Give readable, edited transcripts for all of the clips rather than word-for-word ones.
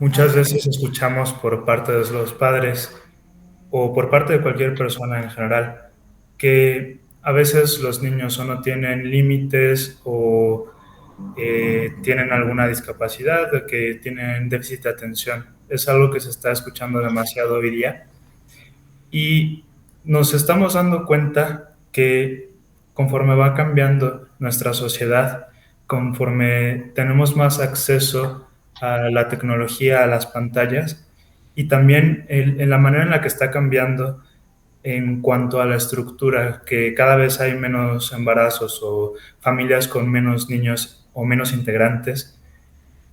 Muchas veces escuchamos por parte de los padres o por parte de cualquier persona en general que a veces los niños o no tienen límites o tienen alguna discapacidad o que tienen déficit de atención. Es algo que se está escuchando demasiado hoy día y nos estamos dando cuenta que conforme va cambiando nuestra sociedad, conforme tenemos más acceso a la tecnología, a las pantallas, y también en la manera en la que está cambiando en cuanto a la estructura, que cada vez hay menos embarazos o familias con menos niños o menos integrantes,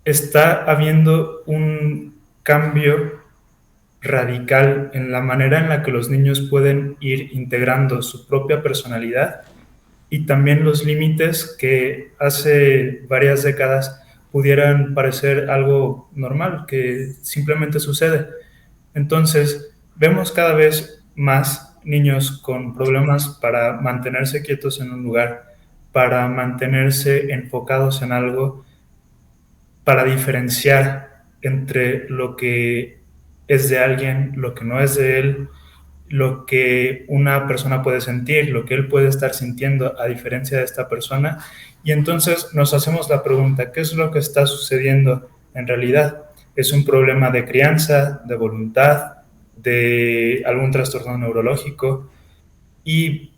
está habiendo un cambio radical en la manera en la que los niños pueden ir integrando su propia personalidad y también los límites que hace varias décadas pudieran parecer algo normal, que simplemente sucede. Entonces, vemos cada vez más niños con problemas para mantenerse quietos en un lugar, para mantenerse enfocados en algo, para diferenciar entre lo que es de alguien, lo que no es de él, lo que una persona puede sentir, lo que él puede estar sintiendo a diferencia de esta persona. Y entonces nos hacemos la pregunta, ¿qué es lo que está sucediendo en realidad? ¿Es un problema de crianza, de voluntad, de algún trastorno neurológico? Y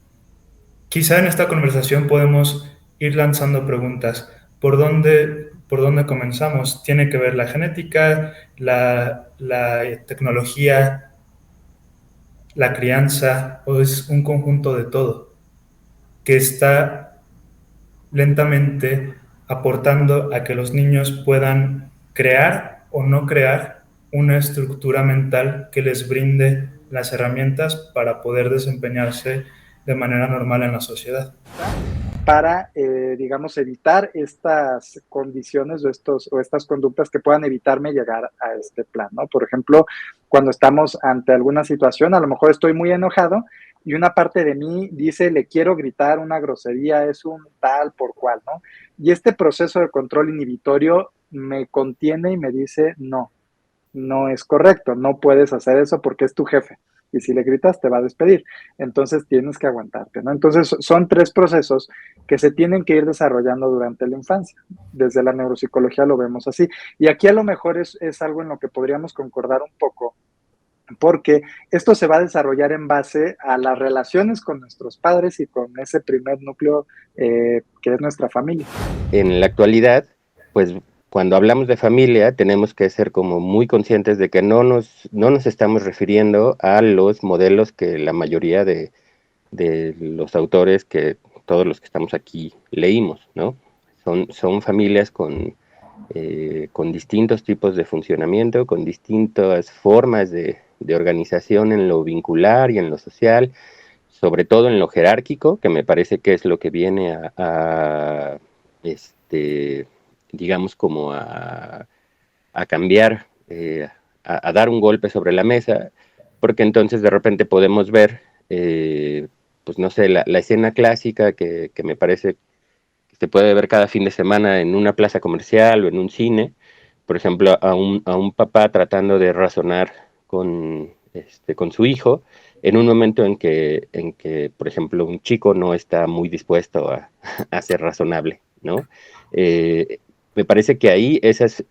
quizá en esta conversación podemos ir lanzando preguntas. ¿Por dónde comenzamos? ¿Tiene que ver la genética, la tecnología, la crianza, o es un conjunto de todo que está lentamente aportando a que los niños puedan crear o no crear una estructura mental que les brinde las herramientas para poder desempeñarse de manera normal en la sociedad? Para, digamos, evitar estas condiciones o estas conductas que puedan evitarme llegar a este plan, ¿no? Por ejemplo, cuando estamos ante alguna situación, a lo mejor estoy muy enojado y una parte de mí dice, le quiero gritar una grosería, es un tal por cual, ¿no? Y este proceso de control inhibitorio me contiene y me dice, no, no es correcto, no puedes hacer eso porque es tu jefe. Y si le gritas, te va a despedir. Entonces tienes que aguantarte, ¿no? Entonces son tres procesos que se tienen que ir desarrollando durante la infancia. Desde la neuropsicología lo vemos así. Y aquí a lo mejor es algo en lo que podríamos concordar un poco, porque esto se va a desarrollar en base a las relaciones con nuestros padres y con ese primer núcleo que es nuestra familia. En la actualidad, pues cuando hablamos de familia tenemos que ser como muy conscientes de que no nos estamos refiriendo a los modelos que la mayoría de los autores, que todos los que estamos aquí leímos, ¿no? Son familias con distintos tipos de funcionamiento, con distintas formas de organización en lo vincular y en lo social, sobre todo en lo jerárquico, que me parece que es lo que viene este, digamos, como a cambiar, a dar un golpe sobre la mesa, porque entonces de repente podemos ver, pues no sé, la escena clásica que me parece que se puede ver cada fin de semana en una plaza comercial o en un cine, por ejemplo, a un papá tratando de razonar con su hijo, en un momento en que, por ejemplo, un chico no está muy dispuesto a ser razonable, ¿no? Eh, Me parece que ahí esas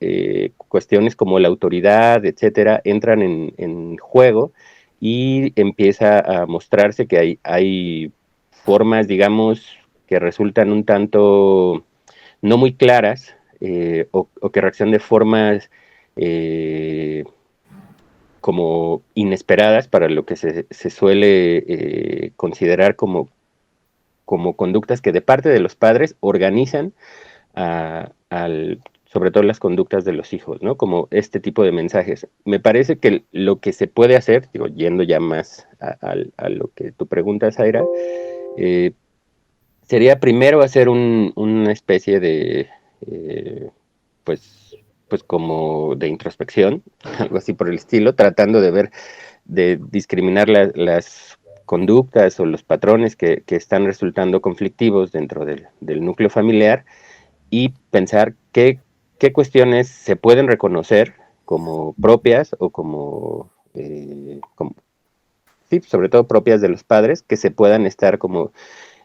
cuestiones como la autoridad, etcétera, entran en juego y empieza a mostrarse que hay formas, digamos, que resultan un tanto no muy claras, o que reaccionan de formas eh, como inesperadas para lo que se suele considerar como conductas que de parte de los padres organizan sobre todo las conductas de los hijos, ¿no? Como este tipo de mensajes. Me parece que lo que se puede hacer, digo, yendo ya más a lo que tú preguntas, Aira, eh, sería primero hacer una especie de, eh, pues, pues como de introspección, algo así por el estilo, tratando de ver, de discriminar las conductas o los patrones que están resultando conflictivos dentro del núcleo familiar y pensar qué cuestiones se pueden reconocer como propias o sí, sobre todo propias de los padres, que se puedan estar como,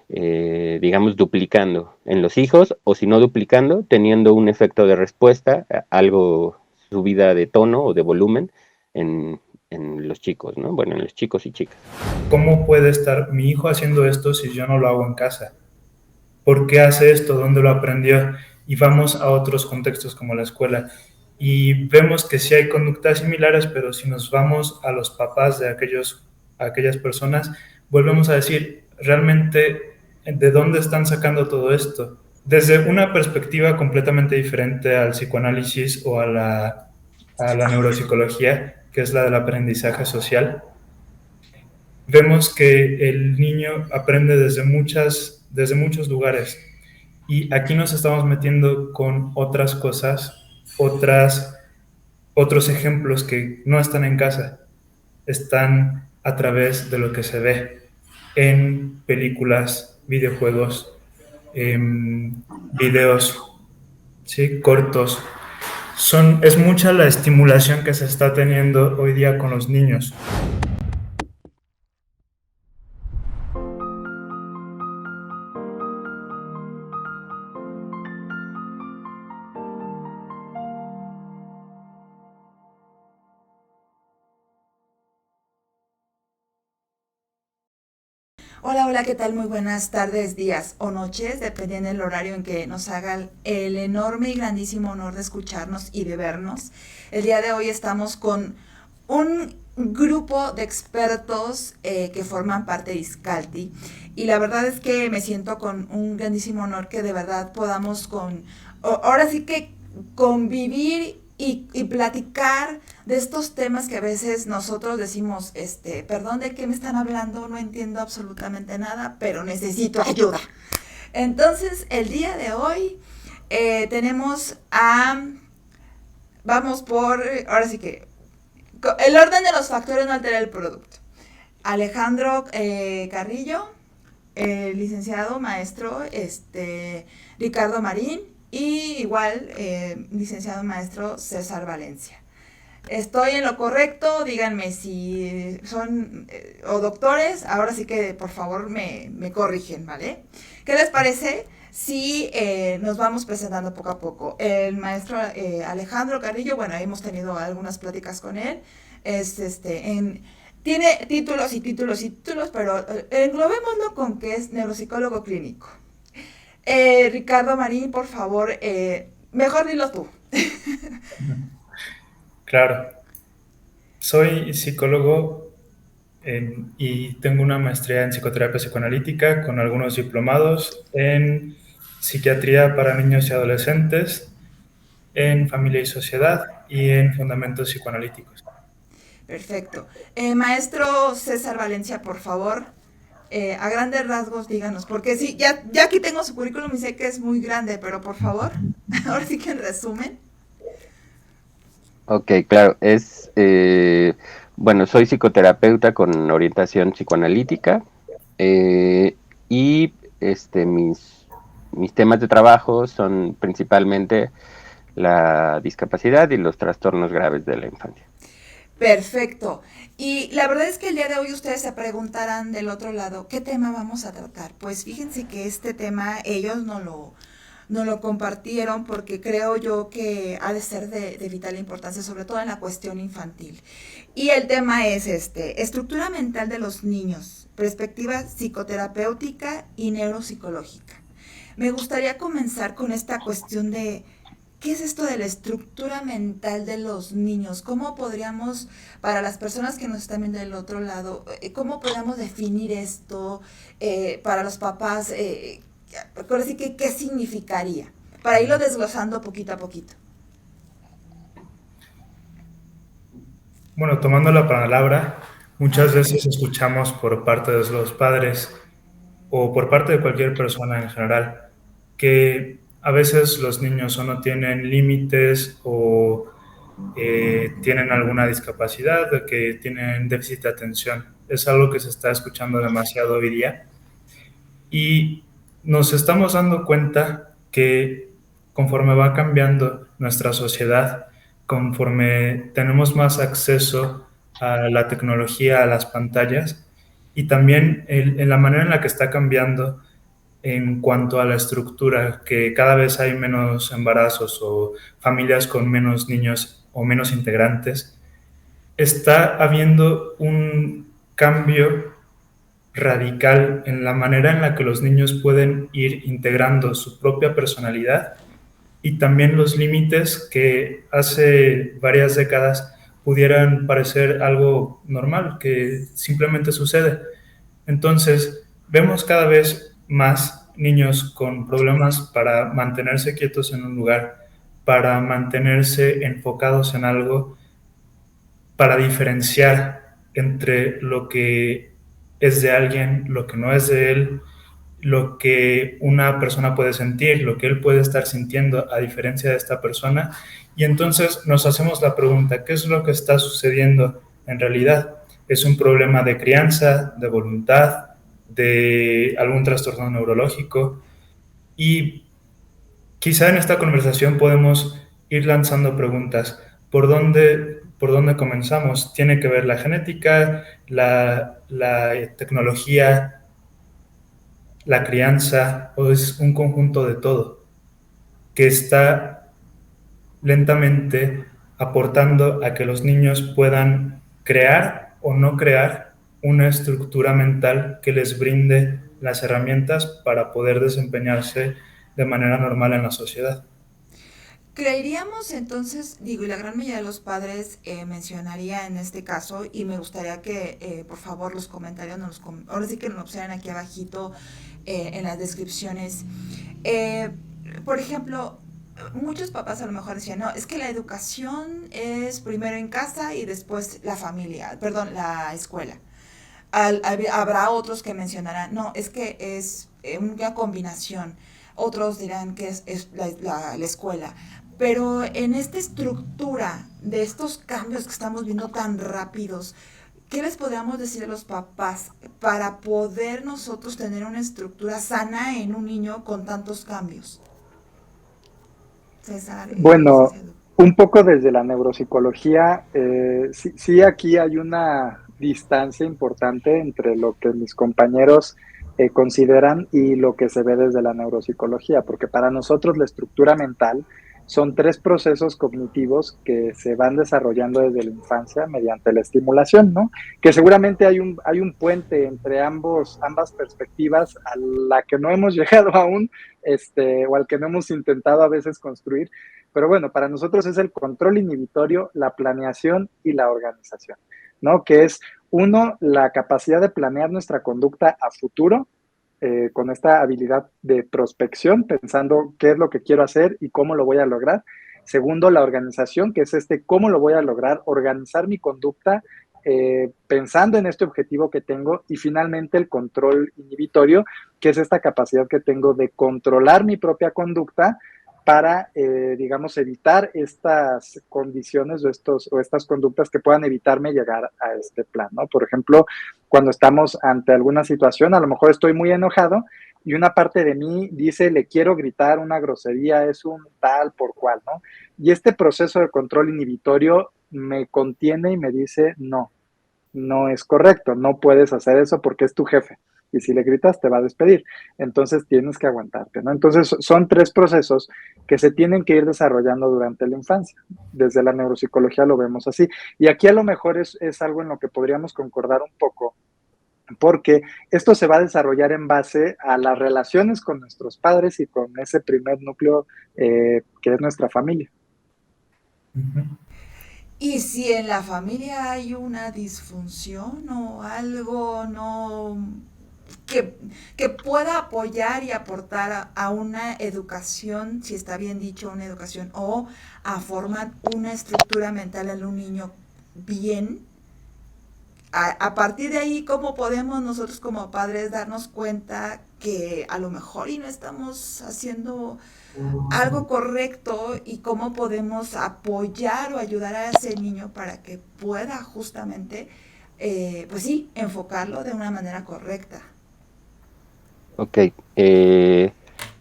digamos, duplicando en los hijos, o si no duplicando, teniendo un efecto de respuesta, algo subida de tono o de volumen en los chicos, ¿no? Bueno, en los chicos y chicas. ¿Cómo puede estar mi hijo haciendo esto si yo no lo hago en casa? ¿Por qué hace esto? ¿Dónde lo aprendió? Y vamos a otros contextos como la escuela y vemos que sí hay conductas similares, pero si nos vamos a los papás de aquellas personas, volvemos a decir, realmente, ¿de dónde están sacando todo esto? Desde una perspectiva completamente diferente al psicoanálisis o a la neuropsicología, que es la del aprendizaje social, vemos que el niño aprende desde muchos lugares. Y aquí nos estamos metiendo con otras cosas, otros ejemplos que no están en casa, están a través de lo que se ve en películas, videojuegos, videos, ¿sí? Cortos. Es mucha la estimulación que se está teniendo hoy día con los niños. Hola, hola, ¿qué tal? Muy buenas tardes, días o noches, dependiendo del horario en que nos haga el enorme y grandísimo honor de escucharnos y de vernos. El día de hoy estamos con un grupo de expertos que forman parte de Iscalti, y la verdad es que me siento con un grandísimo honor que de verdad podamos ahora sí que convivir y platicar de estos temas que a veces nosotros decimos, perdón, ¿de qué me están hablando? No entiendo absolutamente nada, pero necesito ayuda. Entonces, el día de hoy ahora sí que, el orden de los factores no altera el producto. Alejandro Carrillo, licenciado, maestro, Ricardo Marín, y igual, licenciado maestro César Valencia. ¿Estoy en lo correcto? Díganme si son o doctores. Ahora sí que por favor me corrigen, ¿vale? ¿Qué les parece si nos vamos presentando poco a poco? El maestro Alejandro Carrillo, bueno, hemos tenido algunas pláticas con él. Tiene títulos y títulos y títulos, pero englobémoslo con que es neuropsicólogo clínico. Ricardo Marín, por favor, mejor dilo tú. Claro, soy psicólogo y tengo una maestría en psicoterapia psicoanalítica con algunos diplomados en psiquiatría para niños y adolescentes, en familia y sociedad y en fundamentos psicoanalíticos. Perfecto. Maestro César Valencia, por favor, a grandes rasgos díganos, porque sí, ya aquí tengo su currículum y sé que es muy grande, pero por favor, ahora sí que en resumen. Ok, claro, bueno, soy psicoterapeuta con orientación psicoanalítica, y mis temas de trabajo son principalmente la discapacidad y los trastornos graves de la infancia. Perfecto. Y la verdad es que el día de hoy ustedes se preguntarán del otro lado, ¿qué tema vamos a tratar? Pues fíjense que este tema ellos no lo compartieron porque creo yo que ha de ser de vital importancia, sobre todo en la cuestión infantil. Y el tema es estructura mental de los niños, perspectiva psicoterapéutica y neuropsicológica. Me gustaría comenzar con esta cuestión de ¿qué es esto de la estructura mental de los niños? ¿Cómo podríamos, para las personas que nos están viendo del otro lado, cómo podríamos definir esto para los papás? Así que, ¿qué significaría? Para irlo desglosando poquito a poquito. Bueno, tomando la palabra, muchas veces escuchamos por parte de los padres o por parte de cualquier persona en general que a veces los niños o no tienen límites o tienen alguna discapacidad o que tienen déficit de atención. Es algo que se está escuchando demasiado hoy día y nos estamos dando cuenta que conforme va cambiando nuestra sociedad, conforme tenemos más acceso a la tecnología, a las pantallas, y también en la manera en la que está cambiando en cuanto a la estructura, que cada vez hay menos embarazos o familias con menos niños o menos integrantes, está habiendo un cambio radical en la manera en la que los niños pueden ir integrando su propia personalidad y también los límites que hace varias décadas pudieran parecer algo normal, que simplemente sucede. Entonces, vemos cada vez más niños con problemas para mantenerse quietos en un lugar, para mantenerse enfocados en algo, para diferenciar entre lo que es de alguien, lo que no es de él, lo que una persona puede sentir, lo que él puede estar sintiendo a diferencia de esta persona. Y entonces nos hacemos la pregunta, ¿qué es lo que está sucediendo en realidad? ¿Es un problema de crianza, de voluntad, de algún trastorno neurológico? Y quizá en esta conversación podemos ir lanzando preguntas. Por dónde comenzamos? ¿Tiene que ver la genética, la tecnología, la crianza, o es un conjunto de todo que está lentamente aportando a que los niños puedan crear o no crear una estructura mental que les brinde las herramientas para poder desempeñarse de manera normal en la sociedad? Creeríamos entonces, digo, y la gran mayoría de los padres mencionaría en este caso, y me gustaría que por favor los comentarios ahora sí que nos pusieran aquí abajito en las descripciones. Eh, por ejemplo, muchos papás a lo mejor decían, no, es que la educación es primero en casa y después la familia, perdón, la escuela. Habrá otros que mencionarán, no, es que es una combinación. Otros dirán que es la escuela. Pero en esta estructura de estos cambios que estamos viendo tan rápidos, ¿qué les podríamos decir a los papás para poder nosotros tener una estructura sana en un niño con tantos cambios? César, Bueno, licenciado. un poco desde la neuropsicología, sí aquí hay una distancia importante entre lo que mis compañeros consideran y lo que se ve desde la neuropsicología, porque para nosotros la estructura mental son tres procesos cognitivos que se van desarrollando desde la infancia mediante la estimulación, ¿no? Que seguramente hay un puente entre ambas perspectivas a la que no hemos llegado aún, o al que no hemos intentado a veces construir, pero bueno, para nosotros es el control inhibitorio, la planeación y la organización, ¿no? Que es, uno, la capacidad de planear nuestra conducta a futuro, con esta habilidad de prospección, pensando qué es lo que quiero hacer y cómo lo voy a lograr. Segundo, la organización, que es cómo lo voy a lograr, organizar mi conducta pensando en este objetivo que tengo. Y finalmente el control inhibitorio, que es esta capacidad que tengo de controlar mi propia conducta para, digamos, evitar estas condiciones o estas conductas que puedan evitarme llegar a este plan, ¿no? Por ejemplo, cuando estamos ante alguna situación, a lo mejor estoy muy enojado y una parte de mí dice, le quiero gritar una grosería, es un tal por cual, ¿no? Y este proceso de control inhibitorio me contiene y me dice, no, no es correcto, no puedes hacer eso porque es tu jefe. Y si le gritas, te va a despedir. Entonces tienes que aguantarte, ¿no? Entonces son tres procesos que se tienen que ir desarrollando durante la infancia. Desde la neuropsicología lo vemos así. Y aquí a lo mejor es algo en lo que podríamos concordar un poco, porque esto se va a desarrollar en base a las relaciones con nuestros padres y con ese primer núcleo que es nuestra familia. Ujú. Y si en la familia hay una disfunción o algo no que, que pueda apoyar y aportar a una educación, si está bien dicho, una educación, o a formar una estructura mental en un niño bien, a partir de ahí, ¿cómo podemos nosotros como padres darnos cuenta que a lo mejor y no estamos haciendo algo correcto y cómo podemos apoyar o ayudar a ese niño para que pueda justamente, pues sí, enfocarlo de una manera correcta? Ok,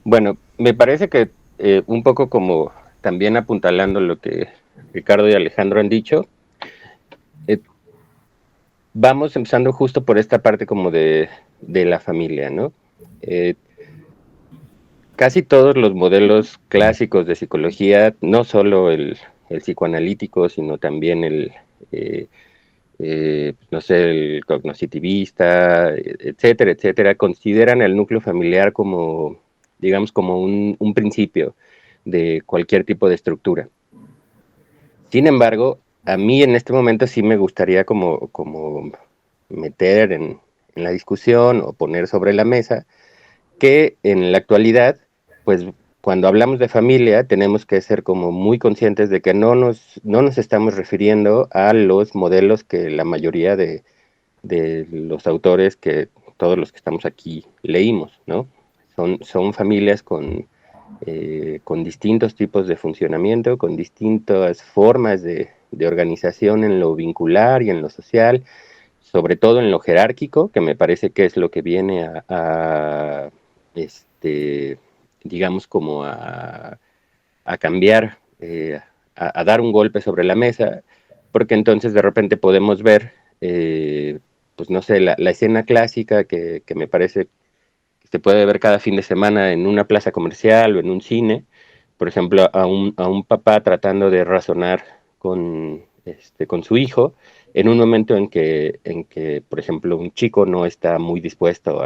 bueno, me parece que un poco como también apuntalando Ricardo y Alejandro han dicho, vamos empezando justo por esta parte como de la familia, ¿no? Casi todos los modelos clásicos de psicología, no solo el psicoanalítico, sino también no sé, el cognoscitivista, etcétera, etcétera, consideran el núcleo familiar como, digamos, como un principio de cualquier tipo de estructura. Sin embargo, a mí en este momento sí me gustaría como meter en la discusión o poner sobre la mesa que en la actualidad, pues cuando hablamos de familia tenemos que ser como muy conscientes de que no nos estamos refiriendo a los modelos que la mayoría de los autores, que todos los que estamos aquí leímos, ¿no? Son familias con distintos tipos de funcionamiento, con distintas formas de organización en lo vincular y en lo social, sobre todo en lo jerárquico, que me parece que es lo que viene digamos, como a cambiar, a dar un golpe sobre la mesa, porque entonces de repente podemos ver, pues no sé, la escena clásica que me parece que se puede ver cada fin de semana en una plaza comercial o en un cine, por ejemplo, a un papá tratando de razonar con su hijo, en un momento en que, por ejemplo, un chico no está muy dispuesto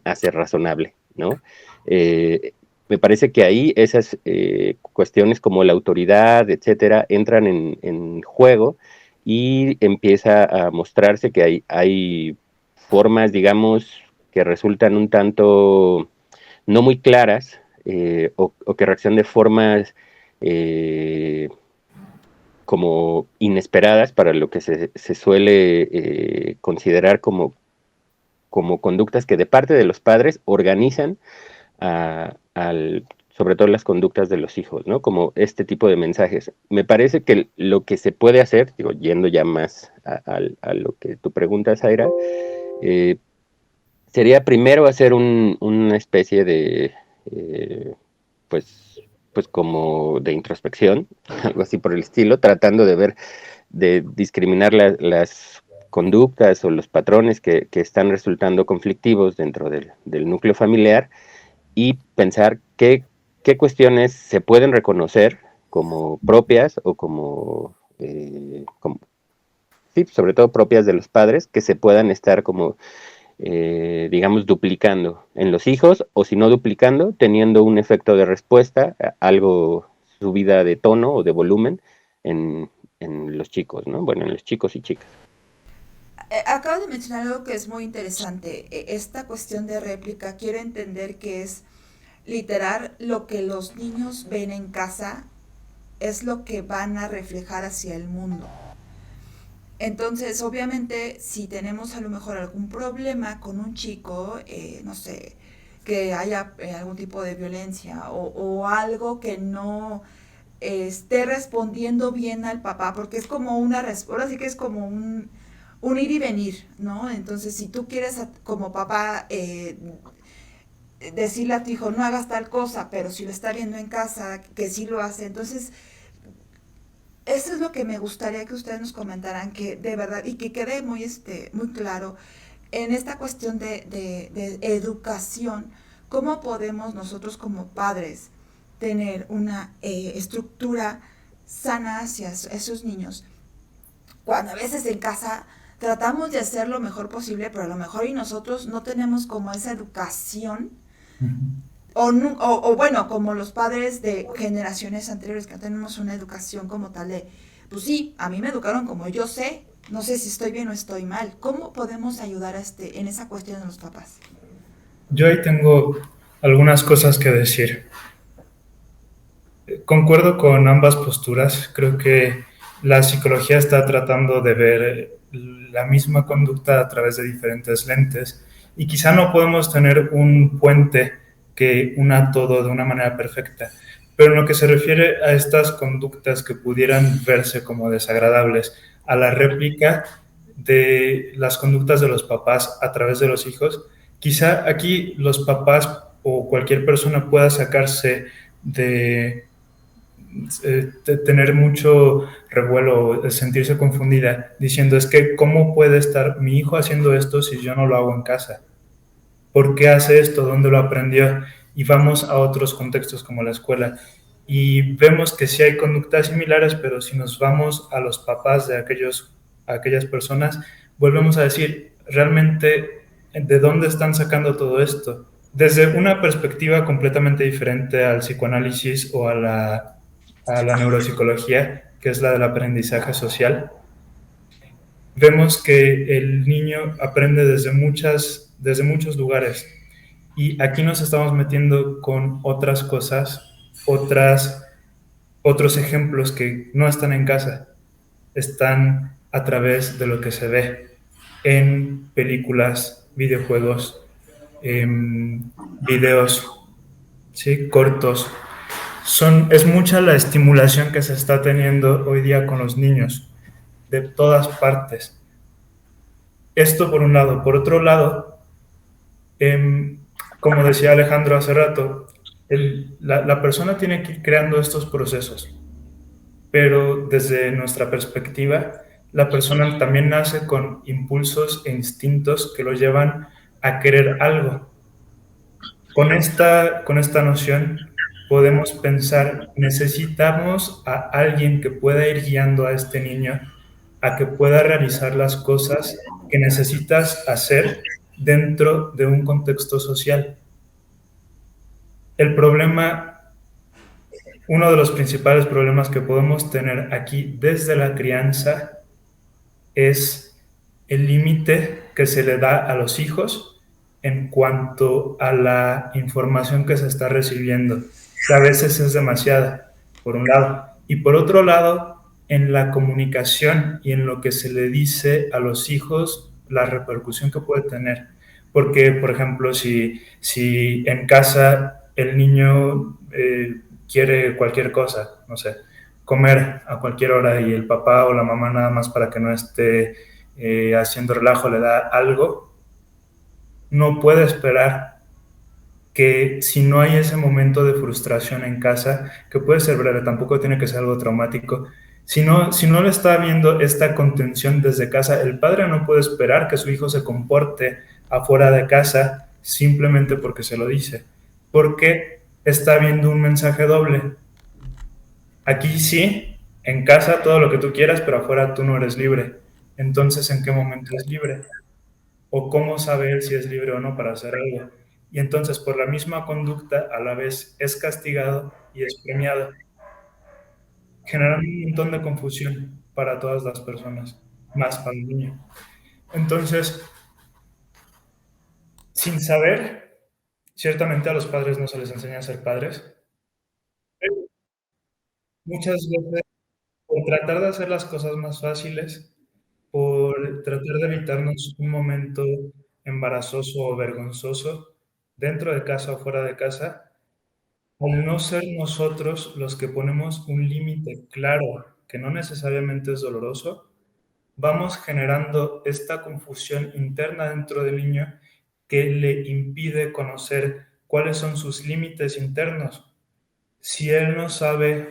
a ser razonable, ¿no? Me parece que ahí esas cuestiones como la autoridad, etcétera, entran en juego y empieza a mostrarse que hay formas, digamos, que resultan un tanto no muy claras o que reaccionan de formas como inesperadas para lo que se suele considerar como conductas que de parte de los padres organizan sobre todo las conductas de los hijos, ¿no? Como este tipo de mensajes. Me parece que lo que se puede hacer, digo, yendo ya más a lo que tú preguntas, Zaira, sería primero hacer una especie de, pues como de introspección, algo así por el estilo, tratando de discriminar las conductas o los patrones que están resultando conflictivos dentro del núcleo familiar y pensar qué cuestiones se pueden reconocer como propias o sí, sobre todo propias de los padres, que se puedan estar como digamos, duplicando en los hijos, o si no duplicando, teniendo un efecto de respuesta, algo subida de tono o de volumen en los chicos, ¿no? Bueno, en los chicos y chicas. Acabo de mencionar algo que es muy interesante. Esta cuestión de réplica, quiero entender que es literal lo que los niños ven en casa es lo que van a reflejar hacia el mundo. Entonces, obviamente, si tenemos a lo mejor algún problema con un chico, no sé, que haya algún tipo de violencia o algo que no esté respondiendo bien al papá, porque es como una respuesta, así que es como un ir y venir, ¿no? Entonces, si tú quieres como papá decirle a tu hijo, no hagas tal cosa, pero si lo está viendo en casa, que sí lo hace, entonces eso es lo que me gustaría que ustedes nos comentaran, que de verdad, y que quede muy claro, en esta cuestión de educación, cómo podemos nosotros como padres tener una estructura sana hacia esos niños, cuando a veces en casa tratamos de hacer lo mejor posible, pero a lo mejor y nosotros no tenemos como esa educación, o bueno, como los padres de generaciones anteriores, que no tenemos una educación como tal de, pues sí, a mí me educaron como yo sé, no sé si estoy bien o estoy mal. ¿Cómo podemos ayudar en esa cuestión de los papás? Yo ahí tengo algunas cosas que decir. Concuerdo con ambas posturas. Creo que la psicología está tratando de ver la misma conducta a través de diferentes lentes y quizá no podemos tener un puente que una todo de una manera perfecta. Pero en lo que se refiere a estas conductas que pudieran verse como desagradables, a la réplica de las conductas de los papás a través de los hijos, quizá aquí los papás o cualquier persona pueda sacarse de tener mucho revuelo, sentirse confundida, diciendo, es que ¿cómo puede estar mi hijo haciendo esto si yo no lo hago en casa? ¿Por qué hace esto? ¿Dónde lo aprendió? Y vamos a otros contextos como la escuela y vemos que sí hay conductas similares, pero si nos vamos a los papás de aquellas personas, volvemos a decir, realmente, ¿de dónde están sacando todo esto? Desde una perspectiva completamente diferente al psicoanálisis o a la neuropsicología, que es la del aprendizaje social, vemos que el niño aprende desde muchos lugares. Y aquí nos estamos metiendo con otras cosas, otros ejemplos que no están en casa, están a través de lo que se ve en películas, videojuegos, videos, ¿sí? Cortos. Es mucha la estimulación que se está teniendo hoy día con los niños, de todas partes. Esto por un lado. Por otro lado, como decía Alejandro hace rato, la persona tiene que ir creando estos procesos, pero desde nuestra perspectiva, la persona también nace con impulsos e instintos que lo llevan a querer algo. Con esta noción podemos pensar, necesitamos a alguien que pueda ir guiando a este niño a que pueda realizar las cosas que necesitas hacer dentro de un contexto social. El problema, uno de los principales problemas que podemos tener aquí desde la crianza es el límite que se le da a los hijos en cuanto a la información que se está recibiendo, que a veces es demasiada, por un lado, y por otro lado, en la comunicación y en lo que se le dice a los hijos, la repercusión que puede tener. Porque, por ejemplo, si en casa el niño quiere cualquier cosa, no sé, comer a cualquier hora y el papá o la mamá nada más para que no esté haciendo relajo le da algo, no puede esperar que si no hay ese momento de frustración en casa, que puede ser breve, tampoco tiene que ser algo traumático, si no le está viendo esta contención desde casa, el padre no puede esperar que su hijo se comporte afuera de casa simplemente porque se lo dice, porque está viendo un mensaje doble. Aquí sí, en casa todo lo que tú quieras, pero afuera tú no eres libre. Entonces, ¿en qué momento es libre? ¿O cómo saber si es libre o no para hacer algo? Y entonces, por la misma conducta, a la vez es castigado y es premiado, generando un montón de confusión para todas las personas, más para el niño. Entonces, sin saber, ciertamente a los padres no se les enseña a ser padres, pero muchas veces por tratar de hacer las cosas más fáciles, por tratar de evitarnos un momento embarazoso o vergonzoso, dentro de casa o fuera de casa, al no ser nosotros los que ponemos un límite claro, que no necesariamente es doloroso, vamos generando esta confusión interna dentro del niño que le impide conocer cuáles son sus límites internos. Si él no sabe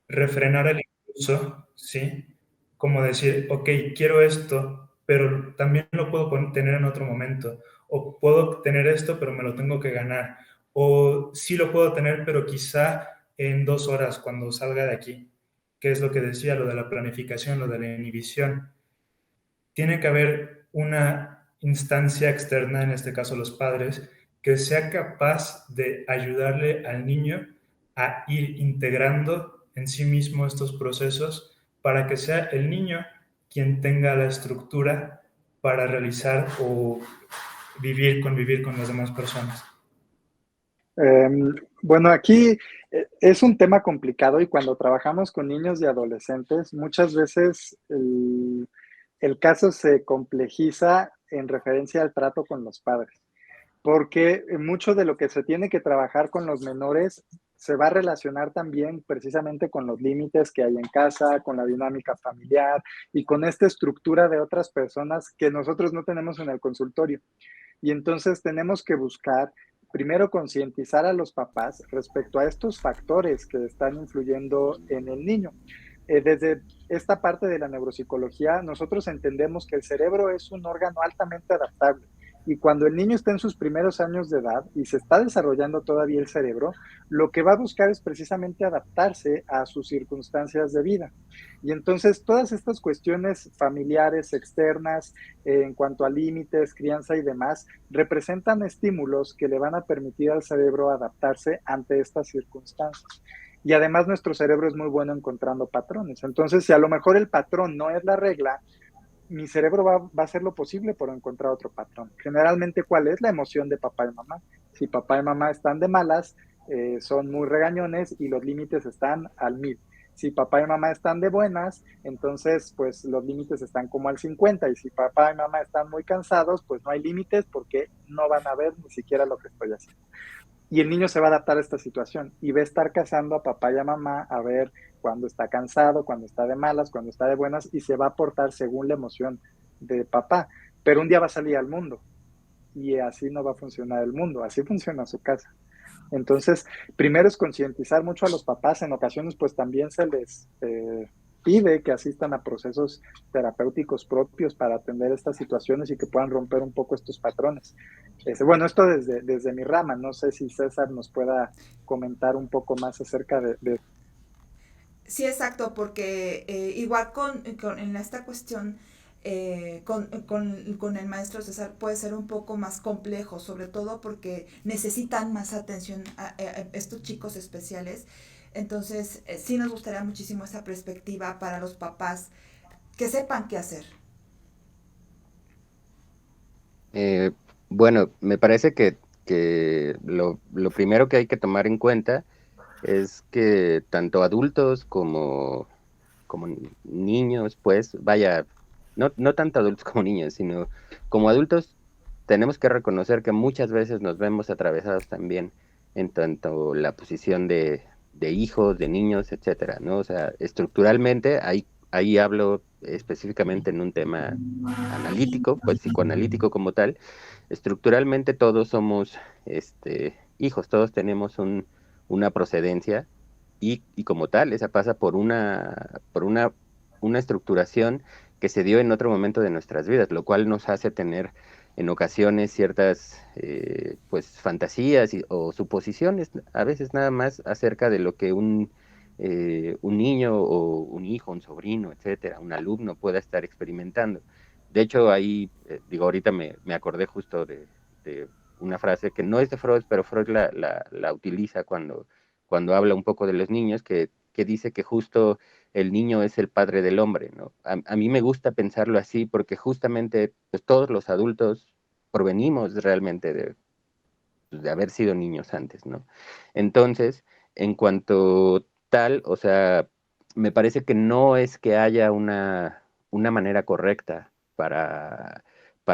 refrenar el impulso, ¿sí? Como decir, ok, quiero esto, pero también lo puedo tener en otro momento. O puedo tener esto, pero me lo tengo que ganar. O sí lo puedo tener, pero quizá en 2 horas cuando salga de aquí. Que es lo que decía, lo de la planificación, lo de la inhibición. Tiene que haber una instancia externa, en este caso los padres, que sea capaz de ayudarle al niño a ir integrando en sí mismo estos procesos para que sea el niño quien tenga la estructura para realizar o convivir con las demás personas. Bueno, aquí es un tema complicado y cuando trabajamos con niños y adolescentes, muchas veces el caso se complejiza en referencia al trato con los padres, porque mucho de lo que se tiene que trabajar con los menores se va a relacionar también precisamente con los límites que hay en casa, con la dinámica familiar y con esta estructura de otras personas que nosotros no tenemos en el consultorio. Y entonces tenemos que buscar primero concientizar a los papás respecto a estos factores que están influyendo en el niño. Desde esta parte de la neuropsicología, nosotros entendemos que el cerebro es un órgano altamente adaptable y cuando el niño está en sus primeros años de edad y se está desarrollando todavía el cerebro, lo que va a buscar es precisamente adaptarse a sus circunstancias de vida. Y entonces todas estas cuestiones familiares, externas, en cuanto a límites, crianza y demás, representan estímulos que le van a permitir al cerebro adaptarse ante estas circunstancias. Y además nuestro cerebro es muy bueno encontrando patrones. Entonces, si a lo mejor el patrón no es la regla, mi cerebro va a hacer lo posible por encontrar otro patrón. Generalmente, ¿cuál es la emoción de papá y mamá? Si papá y mamá están de malas, son muy regañones y los límites están al 1000. Si papá y mamá están de buenas, entonces pues los límites están como al 50. Y si papá y mamá están muy cansados, pues no hay límites porque no van a ver ni siquiera lo que estoy haciendo. Y el niño se va a adaptar a esta situación y va a estar cazando a papá y a mamá a ver cuando está cansado, cuando está de malas, cuando está de buenas y se va a portar según la emoción de papá. Pero un día va a salir al mundo y así no va a funcionar el mundo, así funciona su casa. Entonces, primero es concientizar mucho a los papás, en ocasiones pues también se les pide que asistan a procesos terapéuticos propios para atender estas situaciones y que puedan romper un poco estos patrones. Bueno, esto desde mi rama, no sé si César nos pueda comentar un poco más acerca de... Sí, exacto, porque igual en esta cuestión con el maestro César puede ser un poco más complejo, sobre todo porque necesitan más atención a estos chicos especiales. Entonces, sí nos gustaría muchísimo esa perspectiva para los papás que sepan qué hacer. Eh, bueno, me parece que lo primero que hay que tomar en cuenta es que tanto adultos como niños, pues, vaya, no tanto adultos como niños, sino como adultos tenemos que reconocer que muchas veces nos vemos atravesados también en tanto la posición de hijos, de niños, etcétera, ¿no? O sea, estructuralmente, ahí hablo específicamente en un tema analítico, pues psicoanalítico como tal, estructuralmente todos somos hijos, todos tenemos una procedencia y como tal, esa pasa por una estructuración que se dio en otro momento de nuestras vidas, lo cual nos hace tener en ocasiones ciertas pues fantasías o suposiciones, a veces nada más acerca de lo que un niño o un hijo, un sobrino, etcétera, un alumno pueda estar experimentando. De hecho, ahí, digo, ahorita me acordé justo de una frase que no es de Freud, pero Freud la utiliza cuando habla un poco de los niños, que dice que justo el niño es el padre del hombre, ¿no? A mí me gusta pensarlo así porque justamente pues, todos los adultos provenimos realmente de haber sido niños antes, ¿no? Entonces, en cuanto tal, o sea, me parece que no es que haya una manera correcta para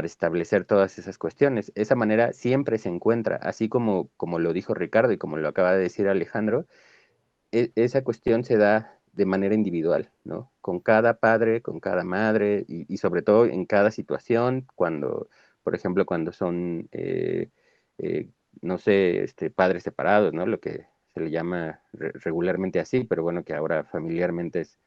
establecer todas esas cuestiones. Esa manera siempre se encuentra, así como lo dijo Ricardo y como lo acaba de decir Alejandro, esa cuestión se da de manera individual, ¿no? Con cada padre, con cada madre y sobre todo en cada situación, cuando, por ejemplo, cuando son, eh, no sé, padres separados, ¿no? Lo que se le llama regularmente así, pero bueno, que ahora familiarmente es,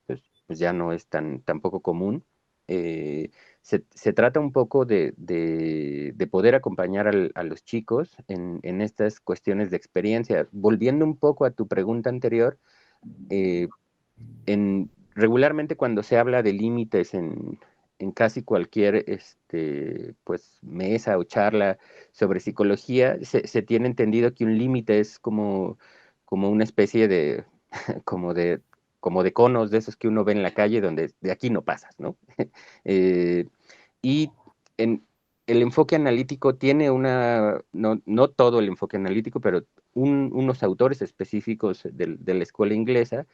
pues ya no es tan poco común. Eh, se trata un poco de poder acompañar a los chicos en estas cuestiones de experiencia. Volviendo un poco a tu pregunta anterior, eh, regularmente cuando se habla de límites en casi cualquier pues, mesa o charla sobre psicología, se tiene entendido que un límite es como una especie de, como de, como de conos de esos que uno ve en la calle donde de aquí no pasas, ¿no? Eh, y en, el enfoque analítico tiene no todo el enfoque analítico, pero unos autores específicos de la escuela inglesa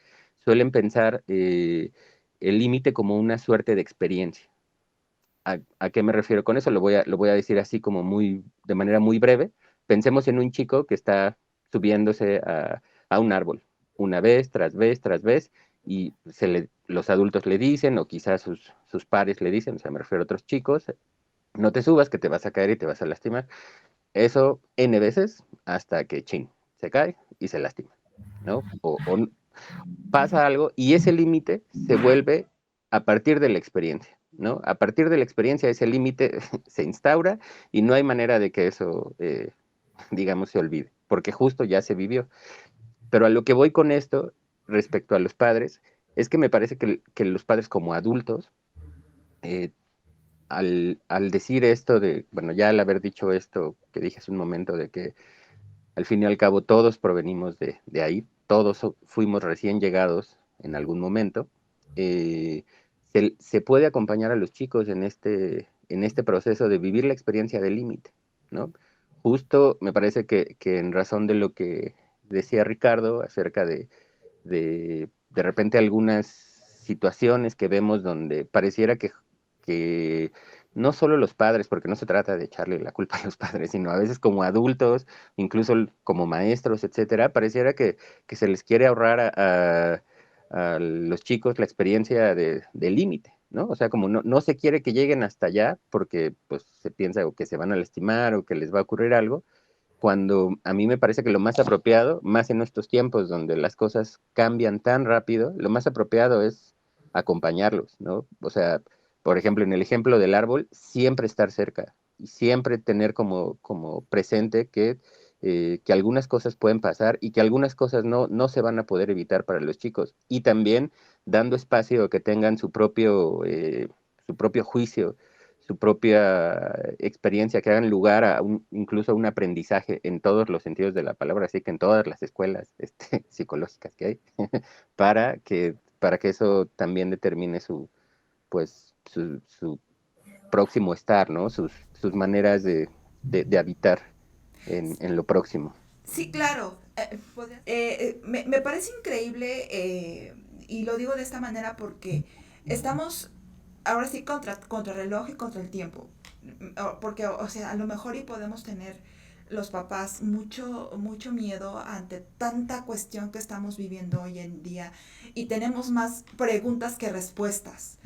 suelen pensar el límite como una suerte de experiencia. ¿A qué me refiero con eso? Lo voy a decir así como de manera muy breve. Pensemos en un chico que está subiéndose a un árbol, una vez, tras vez, tras vez, y los adultos le dicen, o quizás sus pares le dicen, o sea, me refiero a otros chicos, no te subas que te vas a caer y te vas a lastimar. Eso N veces hasta que, chin, se cae y se lastima, ¿no? O pasa algo y ese límite se vuelve a partir de la experiencia, ¿no? A partir de la experiencia ese límite se instaura y no hay manera de que eso, digamos, se olvide, porque justo ya se vivió. Pero a lo que voy con esto, respecto a los padres, es que me parece que los padres como adultos, eh, al decir esto de, bueno, ya al haber dicho esto que dije hace un momento, de que al fin y al cabo todos provenimos de ahí, todos fuimos recién llegados en algún momento, eh, se puede acompañar a los chicos en este proceso de vivir la experiencia del límite, ¿no? Justo me parece que en razón de lo que decía Ricardo acerca de repente algunas situaciones que vemos donde pareciera que no solo los padres, porque no se trata de echarle la culpa a los padres, sino a veces como adultos, incluso como maestros, etcétera, pareciera que se les quiere ahorrar a los chicos la experiencia de límite, ¿no? O sea, como no se quiere que lleguen hasta allá porque pues se piensa o que se van a lastimar o que les va a ocurrir algo, cuando a mí me parece que lo más apropiado, más en estos tiempos donde las cosas cambian tan rápido, lo más apropiado es acompañarlos, ¿no? O sea, por ejemplo, en el ejemplo del árbol, siempre estar cerca y siempre tener como presente que algunas cosas pueden pasar y que algunas cosas no se van a poder evitar para los chicos. Y también dando espacio a que tengan su propio juicio, su propia experiencia, que hagan lugar a incluso a un aprendizaje en todos los sentidos de la palabra, así que en todas las escuelas psicológicas que hay, para que eso también determine su próximo estar, ¿no? Sus maneras de habitar en lo próximo. Sí, claro. Me parece increíble, y lo digo de esta manera porque estamos ahora sí contra el reloj y contra el tiempo. Porque, o sea, a lo mejor y podemos tener los papás mucho miedo ante tanta cuestión que estamos viviendo hoy en día y tenemos más preguntas que respuestas.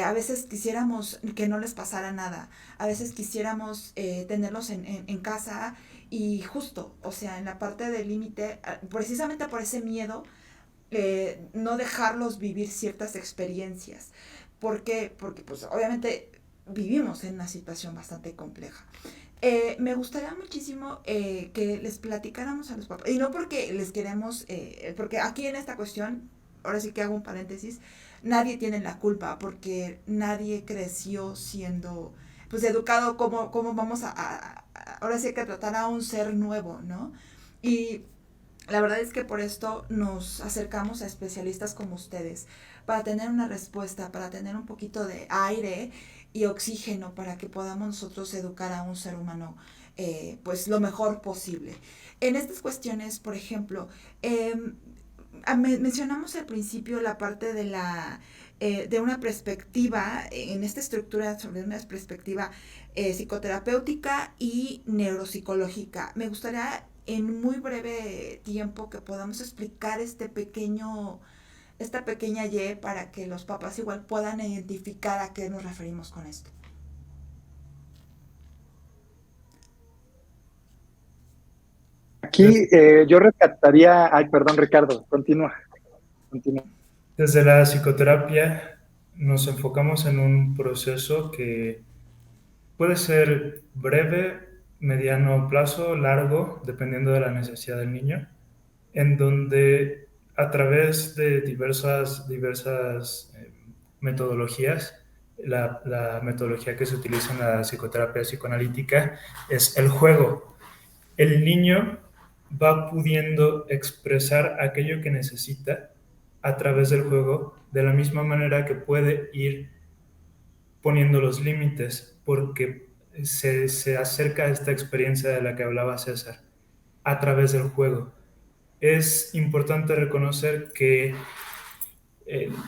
A veces quisiéramos que no les pasara nada, a veces quisiéramos tenerlos en casa y justo, o sea, en la parte del límite, precisamente por ese miedo, no dejarlos vivir ciertas experiencias. ¿Por qué? Porque pues obviamente vivimos en una situación bastante compleja. Me gustaría muchísimo que les platicáramos a los papás, y no porque les queremos, porque aquí en esta cuestión, ahora sí que hago un paréntesis, nadie tiene la culpa, porque nadie creció siendo, pues, educado como vamos ahora sí que tratar a un ser nuevo, ¿no? Y la verdad es que por esto nos acercamos a especialistas como ustedes, para tener una respuesta, para tener un poquito de aire y oxígeno para que podamos nosotros educar a un ser humano pues lo mejor posible. En estas cuestiones, por ejemplo, mencionamos al principio la parte de de una perspectiva, en esta estructura sobre una perspectiva psicoterapéutica y neuropsicológica. Me gustaría en muy breve tiempo que podamos explicar esta pequeña Y para que los papás igual puedan identificar a qué nos referimos con esto. Aquí yo rescataría, ay, perdón, Ricardo, continúa. Desde la psicoterapia nos enfocamos en un proceso que puede ser breve, mediano plazo, largo, dependiendo de la necesidad del niño, en donde a través de diversas metodologías, la metodología que se utiliza en la psicoterapia psicoanalítica es el juego. El niño va pudiendo expresar aquello que necesita a través del juego, de la misma manera que puede ir poniendo los límites, porque se acerca a esta experiencia de la que hablaba César, a través del juego. Es importante reconocer que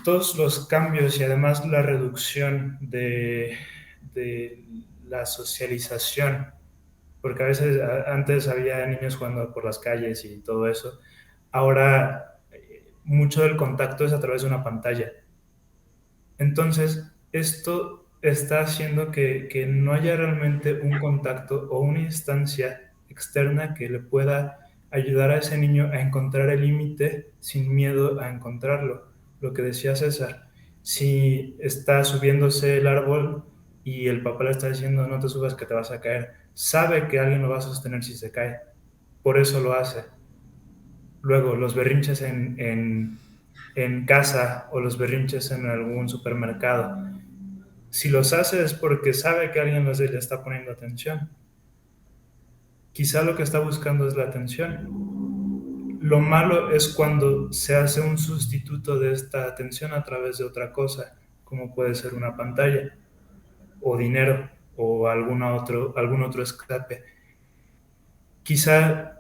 todos los cambios y además la reducción de la socialización, porque a veces antes había niños jugando por las calles y todo eso, ahora mucho del contacto es a través de una pantalla. Entonces, esto está haciendo que no haya realmente un contacto o una instancia externa que le pueda ayudar a ese niño a encontrar el límite sin miedo a encontrarlo. Lo que decía César, si está subiéndose el árbol y el papá le está diciendo no te subas que te vas a caer, sabe que alguien lo va a sostener si se cae, por eso lo hace. Luego, los berrinches en casa o los berrinches en algún supermercado, si los hace es porque sabe que alguien le está poniendo atención. Quizá lo que está buscando es la atención. Lo malo es cuando se hace un sustituto de esta atención a través de otra cosa, como puede ser una pantalla, o dinero, o algún otro escape. Quizá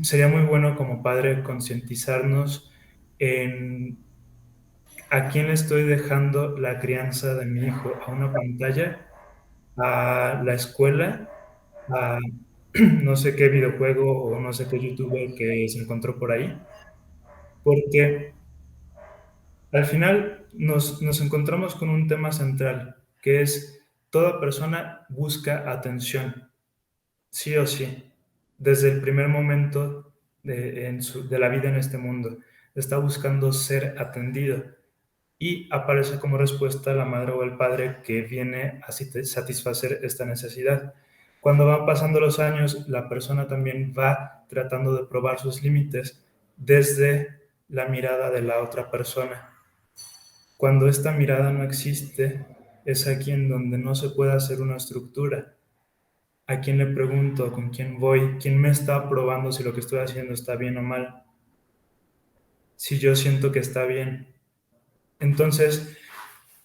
sería muy bueno como padre concientizarnos en a quién le estoy dejando la crianza de mi hijo, a una pantalla, a la escuela, a no sé qué videojuego o no sé qué youtuber que se encontró por ahí, porque al final nos encontramos con un tema central, que es toda persona busca atención, sí o sí, desde el primer momento de la vida en este mundo, está buscando ser atendido. Y aparece como respuesta la madre o el padre que viene a satisfacer esta necesidad. Cuando van pasando los años, la persona también va tratando de probar sus límites desde la mirada de la otra persona. Cuando esta mirada no existe, es aquí en donde no se puede hacer una estructura. ¿A quién le pregunto? ¿Con quién voy? ¿Quién me está probando si lo que estoy haciendo está bien o mal? Si yo siento que está bien. Entonces,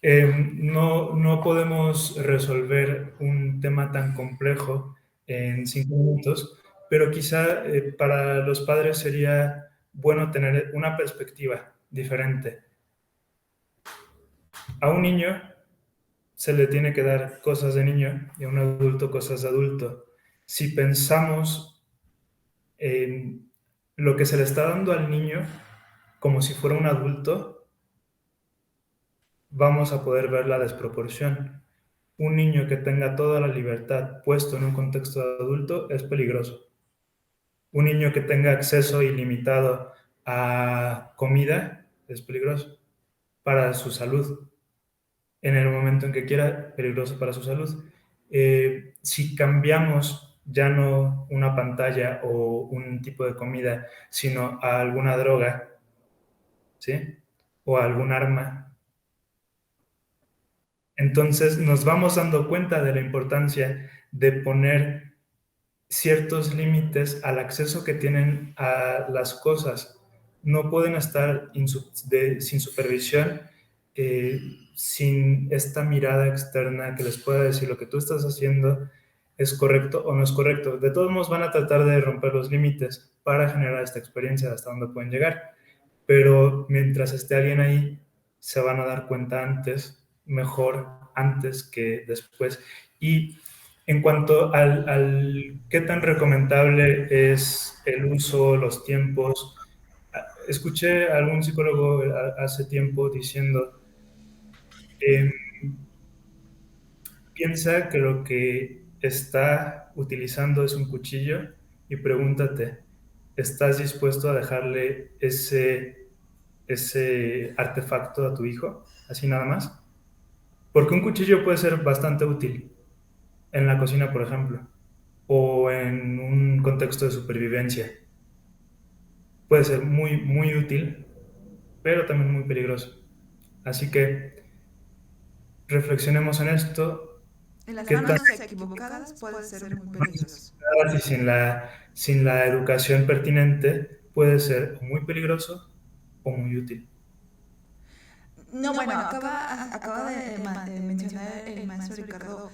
no podemos resolver un tema tan complejo en 5 minutos, pero quizá para los padres sería bueno tener una perspectiva diferente. A un niño se le tiene que dar cosas de niño y a un adulto cosas de adulto. Si pensamos en lo que se le está dando al niño como si fuera un adulto, vamos a poder ver la desproporción. Un niño que tenga toda la libertad puesto en un contexto de adulto es peligroso. Un niño que tenga acceso ilimitado a comida es peligroso para su salud. En el momento en que quiera, peligroso para su salud. Si cambiamos ya no una pantalla o un tipo de comida, sino a alguna droga, ¿sí? O a algún arma, entonces nos vamos dando cuenta de la importancia de poner ciertos límites al acceso que tienen a las cosas. No pueden estar sin supervisión, sin esta mirada externa que les pueda decir lo que tú estás haciendo es correcto o no es correcto. De todos modos van a tratar de romper los límites para generar esta experiencia de hasta dónde pueden llegar. Pero mientras esté alguien ahí, se van a dar cuenta mejor antes que después. Y en cuanto al qué tan recomendable es el uso, los tiempos, escuché a algún psicólogo hace tiempo diciendo, piensa que lo que está utilizando es un cuchillo y pregúntate, ¿estás dispuesto a dejarle ese artefacto a tu hijo? Así nada más. Porque un cuchillo puede ser bastante útil en la cocina, por ejemplo, o en un contexto de supervivencia. Puede ser muy, muy útil, pero también muy peligroso. Así que reflexionemos en esto. En las manos equivocadas puede ser muy peligroso. Y sin la educación pertinente puede ser muy peligroso o muy útil. No, bueno, acaba de mencionar el maestro Ricardo.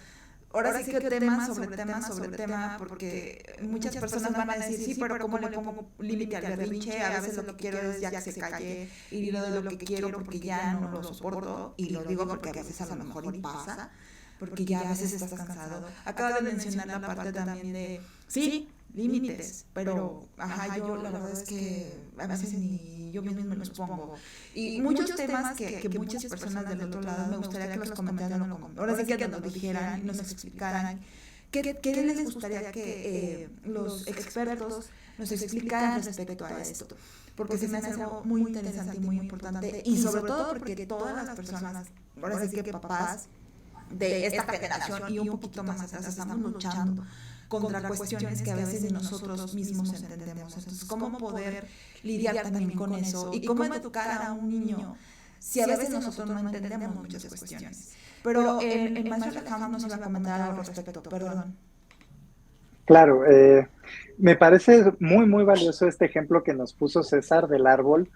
Ahora sí que tema, porque muchas personas van a decir, sí, pero ¿cómo le pongo límite al berrinche? A veces lo que quiero es ya que se calle y digo de lo que quiero porque ya no lo soporto. Y lo digo porque a veces a lo mejor y pasa, porque ya a veces estás cansado. Acaba de mencionar la parte también de, sí, límites, pero, ajá, yo la verdad es que a veces ni yo mismo me los pongo. Y muchos temas que muchas personas del otro lado me gustaría que los comentaran, ahora sí que nos lo dijeran, nos explicaran, ¿qué les gustaría que los expertos nos explicaran respecto a esto? Porque se me hace algo muy interesante y muy importante, y sobre todo porque todas las personas, ahora sí que papás de esta generación y un poquito más atrás, estamos luchando contra cuestiones que a veces ni nosotros mismos entendemos. Entonces, ¿cómo poder lidiar también con eso? Y cómo educar a un niño si a veces nosotros no entendemos muchas cuestiones. Pero el maestro Alejandro nos iba a comentar algo al respecto, perdón. Claro, me parece muy, muy valioso este ejemplo que nos puso César del árbol,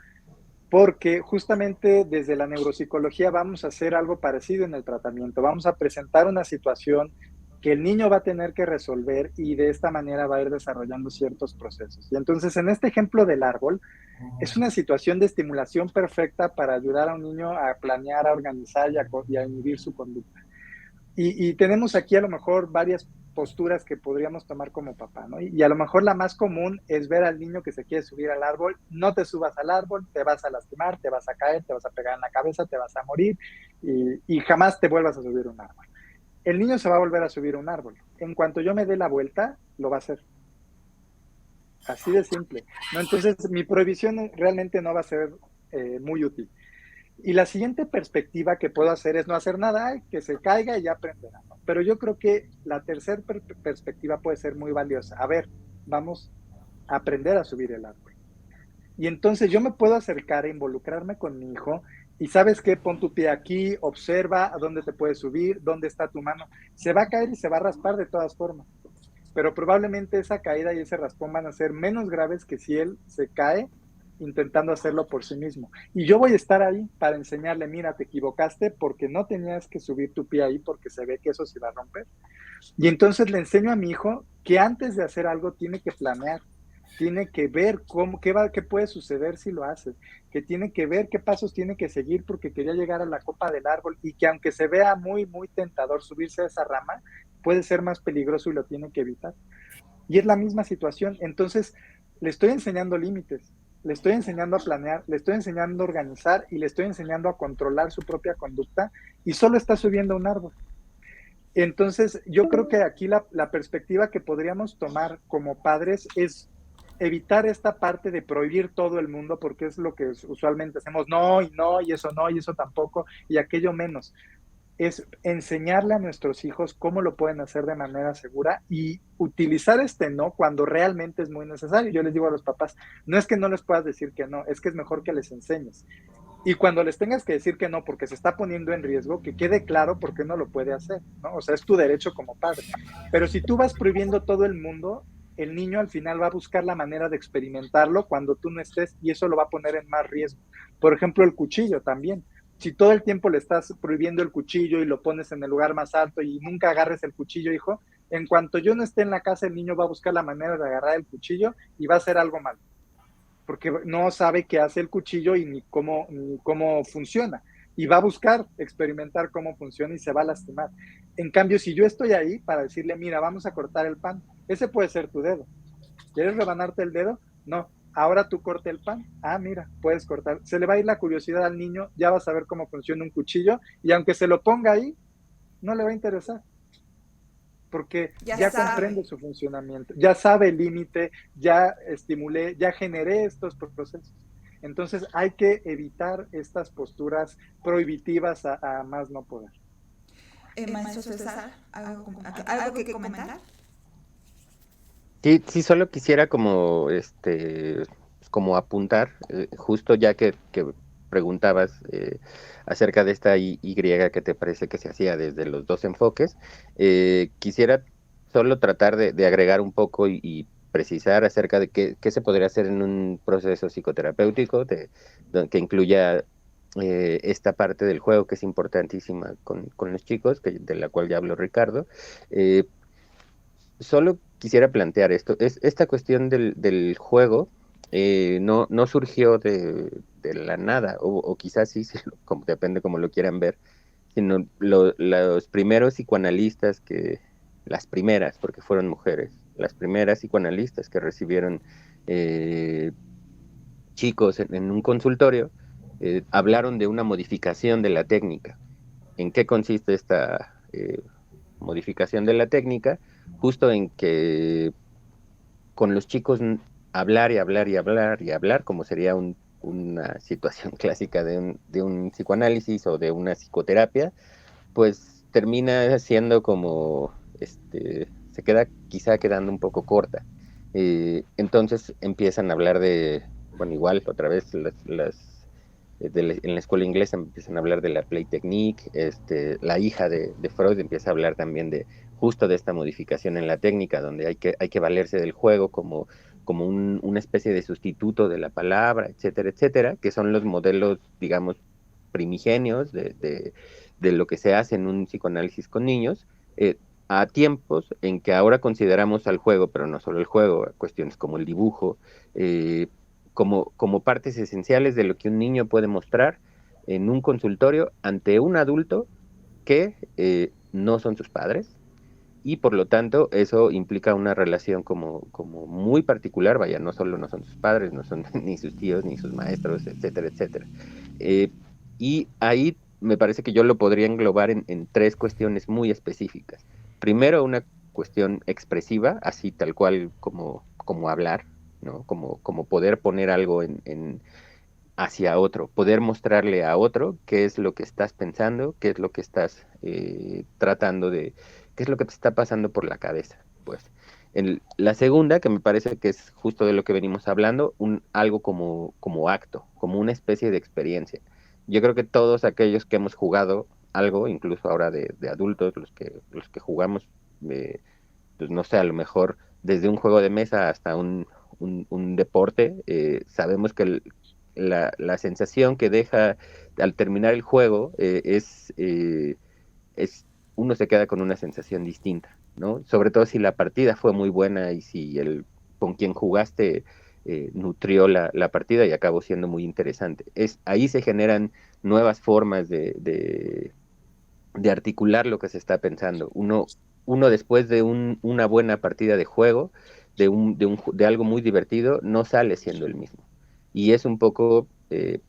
porque justamente desde la neuropsicología vamos a hacer algo parecido en el tratamiento. Vamos a presentar una situación que el niño va a tener que resolver y de esta manera va a ir desarrollando ciertos procesos. Y entonces, en este ejemplo del árbol, es una situación de estimulación perfecta para ayudar a un niño a planear, a organizar y a inhibir su conducta. Y tenemos aquí a lo mejor varias posturas que podríamos tomar como papá, ¿no? Y a lo mejor la más común es ver al niño que se quiere subir al árbol, no te subas al árbol, te vas a lastimar, te vas a caer, te vas a pegar en la cabeza, te vas a morir y jamás te vuelvas a subir a un árbol. El niño se va a volver a subir a un árbol. En cuanto yo me dé la vuelta, lo va a hacer. Así de simple, ¿no? Entonces, mi prohibición realmente no va a ser muy útil. Y la siguiente perspectiva que puedo hacer es no hacer nada, que se caiga y ya aprenderá, ¿no? Pero yo creo que la tercera perspectiva puede ser muy valiosa. A ver, vamos a aprender a subir el árbol. Y entonces yo me puedo acercar e involucrarme con mi hijo y ¿sabes qué? Pon tu pie aquí, observa a dónde te puedes subir, dónde está tu mano. Se va a caer y se va a raspar de todas formas. Pero probablemente esa caída y ese raspón van a ser menos graves que si él se cae intentando hacerlo por sí mismo. Y yo voy a estar ahí para enseñarle, mira, te equivocaste porque no tenías que subir tu pie ahí porque se ve que eso se va a romper. Y entonces le enseño a mi hijo que antes de hacer algo tiene que planear, tiene que ver qué puede suceder si lo hace, que tiene que ver qué pasos tiene que seguir porque quería llegar a la copa del árbol y que aunque se vea muy, muy tentador subirse a esa rama, puede ser más peligroso y lo tiene que evitar. Y es la misma situación. Entonces, le estoy enseñando límites, le estoy enseñando a planear, le estoy enseñando a organizar y le estoy enseñando a controlar su propia conducta y solo está subiendo a un árbol. Entonces, yo creo que aquí la perspectiva que podríamos tomar como padres es evitar esta parte de prohibir todo el mundo, porque es lo que usualmente hacemos, no, y eso tampoco, y aquello menos. Es enseñarle a nuestros hijos cómo lo pueden hacer de manera segura y utilizar este no cuando realmente es muy necesario. Yo les digo a los papás, no es que no les puedas decir que no, es que es mejor que les enseñes. Y cuando les tengas que decir que no porque se está poniendo en riesgo, que quede claro por qué no lo puede hacer, ¿no? O sea, es tu derecho como padre. Pero si tú vas prohibiendo todo el mundo, el niño al final va a buscar la manera de experimentarlo cuando tú no estés y eso lo va a poner en más riesgo. Por ejemplo, el cuchillo también. Si todo el tiempo le estás prohibiendo el cuchillo y lo pones en el lugar más alto y nunca agarres el cuchillo, hijo, en cuanto yo no esté en la casa, el niño va a buscar la manera de agarrar el cuchillo y va a hacer algo mal, porque no sabe qué hace el cuchillo y ni cómo funciona. Y va a buscar experimentar cómo funciona y se va a lastimar. En cambio, si yo estoy ahí para decirle, mira, vamos a cortar el pan, ese puede ser tu dedo. ¿Quieres rebanarte el dedo? No. Ahora tú corta el pan. Ah, mira, puedes cortar. Se le va a ir la curiosidad al niño, ya va a saber cómo funciona un cuchillo y aunque se lo ponga ahí, no le va a interesar. Porque ya comprende su funcionamiento, ya sabe el límite, ya estimulé, ya generé estos procesos. Entonces hay que evitar estas posturas prohibitivas a más no poder. Maestro César, ¿algo que comentar? Sí, solo quisiera como apuntar, justo ya que preguntabas acerca de esta Y que te parece que se hacía desde los dos enfoques, quisiera solo tratar de agregar un poco y precisar acerca de qué se podría hacer en un proceso psicoterapéutico que incluya esta parte del juego que es importantísima con los chicos, de la cual ya habló Ricardo. Solo quisiera plantear esto. Esta cuestión del juego no surgió de la nada, o quizás sí, como, depende como lo quieran ver, sino los primeros psicoanalistas las primeras, porque fueron mujeres, las primeras psicoanalistas que recibieron chicos en un consultorio, hablaron de una modificación de la técnica. ¿En qué consiste esta modificación de la técnica? Justo en que con los chicos hablar y hablar y hablar y hablar, como sería una situación clásica de un psicoanálisis o de una psicoterapia, pues termina siendo como, se queda quizá quedando un poco corta. Entonces empiezan a hablar de, bueno, igual otra vez en la escuela inglesa empiezan a hablar de la play technique, la hija de Freud empieza a hablar también de justo de esta modificación en la técnica, donde hay que valerse del juego como una especie de sustituto de la palabra, etcétera, etcétera, que son los modelos, digamos, primigenios de lo que se hace en un psicoanálisis con niños, a tiempos en que ahora consideramos al juego, pero no solo el juego, cuestiones como el dibujo, como partes esenciales de lo que un niño puede mostrar en un consultorio ante un adulto que no son sus padres, y por lo tanto eso implica una relación como muy particular, vaya, no solo no son sus padres, no son ni sus tíos, ni sus maestros, etcétera, etcétera. Y ahí me parece que yo lo podría englobar en tres cuestiones muy específicas. Primero, una cuestión expresiva, así tal cual como hablar, ¿no? Como poder poner algo hacia otro, poder mostrarle a otro qué es lo que estás pensando, qué es lo que estás tratando de, qué es lo que te está pasando por la cabeza, pues. La segunda, que me parece que es justo de lo que venimos hablando, algo como acto, como una especie de experiencia. Yo creo que todos aquellos que hemos jugado algo, incluso ahora de adultos, los que jugamos, pues no sé, a lo mejor desde un juego de mesa hasta un deporte, sabemos que la sensación que deja al terminar el juego es uno se queda con una sensación distinta, ¿no? Sobre todo si la partida fue muy buena y si con quien jugaste nutrió la partida y acabó siendo muy interesante. Ahí se generan nuevas formas de articular lo que se está pensando. Uno después de una buena partida de juego, de algo muy divertido, no sale siendo el mismo. Y es un poco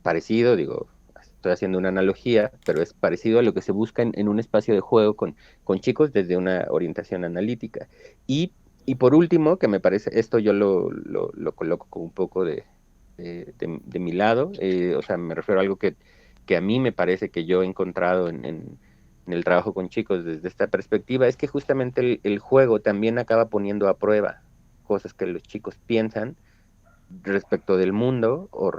parecido, digo, estoy haciendo una analogía, pero es parecido a lo que se busca en un espacio de juego con chicos desde una orientación analítica. Y por último, que me parece, esto yo lo coloco como un poco de mi lado, o sea, me refiero a algo que a mí me parece que yo he encontrado en el trabajo con chicos desde esta perspectiva, es que justamente el juego también acaba poniendo a prueba cosas que los chicos piensan respecto del mundo o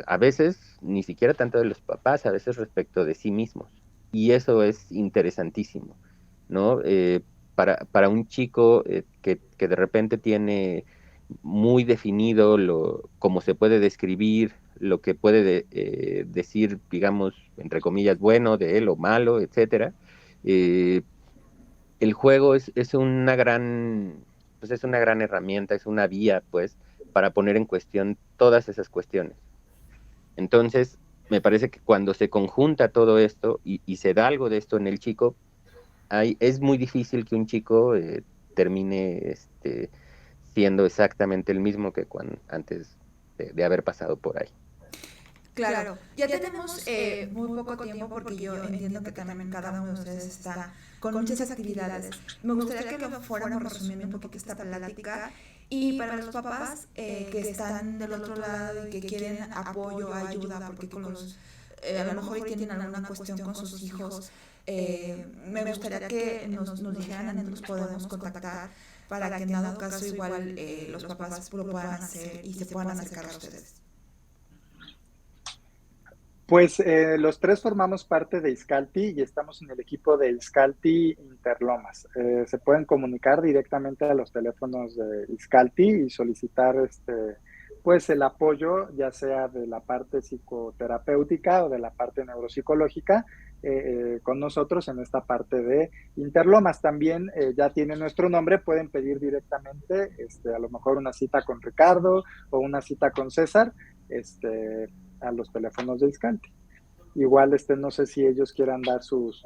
a veces ni siquiera tanto de los papás, a veces respecto de sí mismos. Y eso es interesantísimo, ¿no? Para un chico que de repente tiene muy definido cómo se puede describir, lo que puede decir, digamos, entre comillas, bueno de él o malo, etcétera. El juego es una pues es una gran herramienta, es una vía, pues, para poner en cuestión todas esas cuestiones. Entonces, me parece que cuando se conjunta todo esto y se da algo de esto en el chico, es muy difícil que un chico termine siendo exactamente el mismo que antes de haber pasado por ahí. Claro, ya tenemos muy poco tiempo porque yo entiendo que también cada uno de ustedes está con muchas actividades. Me gustaría que lo fuéramos resumiendo un poquito esta plática y para los papás que están del otro lado y que quieren apoyo, ayuda, porque con a lo mejor tienen alguna cuestión con sus hijos, me gustaría que nos dijeran en dónde los podemos contactar para que en dado caso igual los papás lo puedan hacer y se puedan acercar a ustedes. Pues los tres formamos parte de Iscalti y estamos en el equipo de Iscalti Interlomas. Se pueden comunicar directamente a los teléfonos de Iscalti y solicitar pues el apoyo, ya sea de la parte psicoterapéutica o de la parte neuropsicológica, con nosotros en esta parte de Interlomas. También ya tiene nuestro nombre, pueden pedir directamente a lo mejor una cita con Ricardo o una cita con César, a los teléfonos de Iscalti. Igual, no sé si ellos quieran dar sus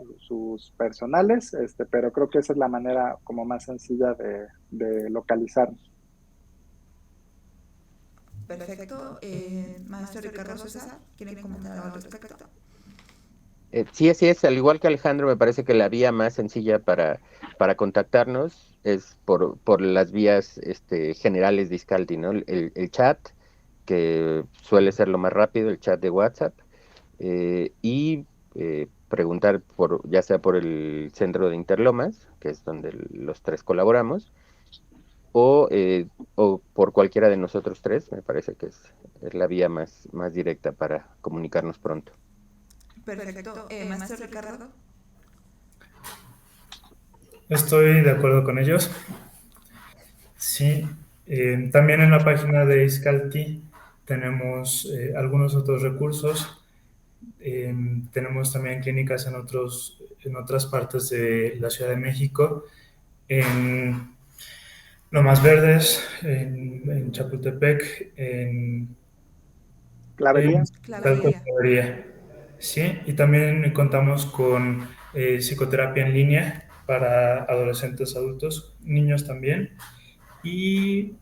personales, pero creo que esa es la manera como más sencilla de localizarnos. Perfecto. Maestro Ricardo César, ¿quieren comentar algo al respecto? Sí, así es, al igual que Alejandro, me parece que la vía más sencilla para contactarnos es por las vías generales de Iscalti, ¿no? El chat, que suele ser lo más rápido, el chat de WhatsApp, y preguntar ya sea por el centro de Interlomas, que es donde los tres colaboramos, o por cualquiera de nosotros tres, me parece que es la vía más directa para comunicarnos pronto. Perfecto. Maestro Ricardo. Estoy de acuerdo con ellos. Sí, también en la página de Iscalti tenemos algunos otros recursos. Tenemos también clínicas en otras partes de la Ciudad de México, en Lomas Verdes, en Chapultepec, en Clavería. Clavería. Sí, y también contamos con psicoterapia en línea para adolescentes, adultos, niños también. Y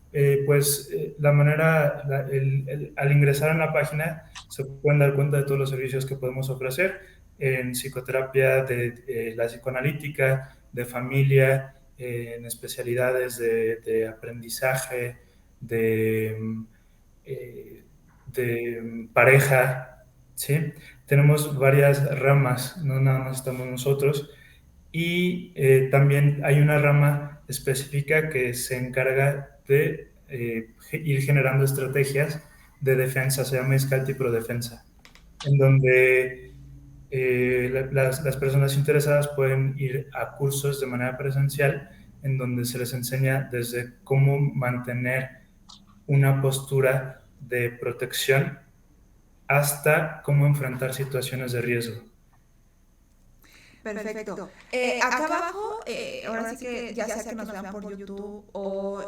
al ingresar en la página se pueden dar cuenta de todos los servicios que podemos ofrecer en psicoterapia de la psicoanalítica, de familia, en especialidades de aprendizaje, de, eh, de pareja, ¿sí? Tenemos varias ramas, no nada más estamos nosotros. Y también hay una rama específica que se encarga de ir generando estrategias de defensa, se llama Iscalti Prodefensa, en donde las personas interesadas pueden ir a cursos de manera presencial, en donde se les enseña desde cómo mantener una postura de protección hasta cómo enfrentar situaciones de riesgo. Perfecto. Acá abajo, ahora sí que ya sea que nos vean por YouTube o